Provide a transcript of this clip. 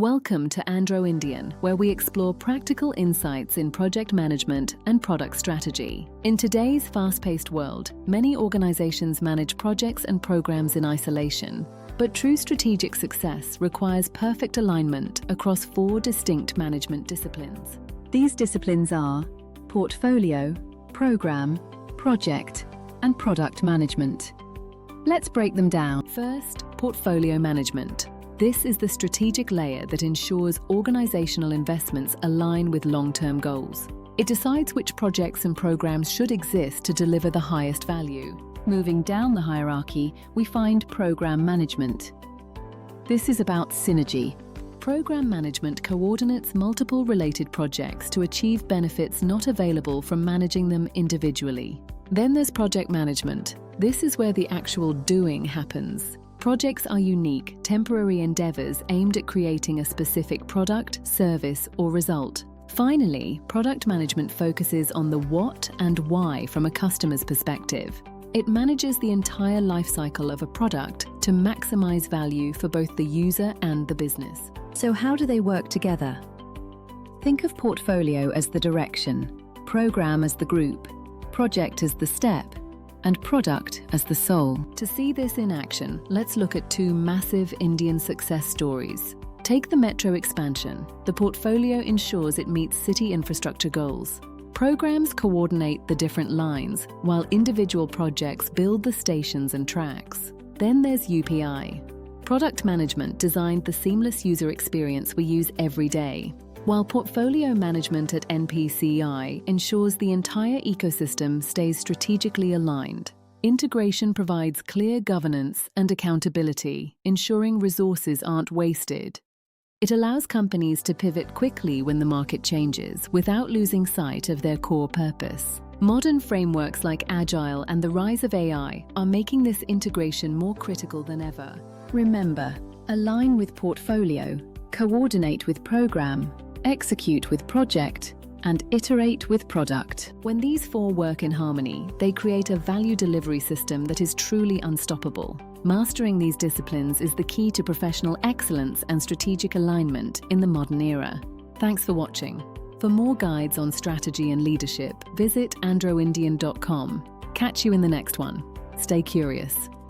Welcome to AndroIndian, where we explore practical insights in project management and product strategy. In today's fast-paced world, many organizations manage projects and programs in isolation, but true strategic success requires perfect alignment across 4 distinct management disciplines. These disciplines are portfolio, program, project, and product management. Let's break them down. First, portfolio management. This is the strategic layer that ensures organizational investments align with long-term goals. It decides which projects and programs should exist to deliver the highest value. Moving down the hierarchy, we find program management. This is about synergy. Program management coordinates multiple related projects to achieve benefits not available from managing them individually. Then there's project management. This is where the actual doing happens. Projects are unique, temporary endeavors aimed at creating a specific product, service, or result. Finally, product management focuses on the what and why from a customer's perspective. It manages the entire life cycle of a product to maximize value for both the user and the business. So how do they work together? Think of portfolio as the direction, program as the group, project as the step, and product as the soul. To see this in action, let's look at 2 massive Indian success stories. Take the metro expansion. The portfolio ensures it meets city infrastructure goals. Programs coordinate the different lines, while individual projects build the stations and tracks. Then there's UPI. Product management designed the seamless user experience we use every day, while portfolio management at NPCI ensures the entire ecosystem stays strategically aligned. Integration provides clear governance and accountability, ensuring resources aren't wasted. It allows companies to pivot quickly when the market changes without losing sight of their core purpose. Modern frameworks like Agile and the rise of AI are making this integration more critical than ever. Remember, align with portfolio, coordinate with program, execute with project, and iterate with product. When these 4 work in harmony, they create a value delivery system that is truly unstoppable. Mastering these disciplines is the key to professional excellence and strategic alignment in the modern era. Thanks for watching. For more guides on strategy and leadership, visit AndroIndian.com. Catch you in the next one. Stay curious.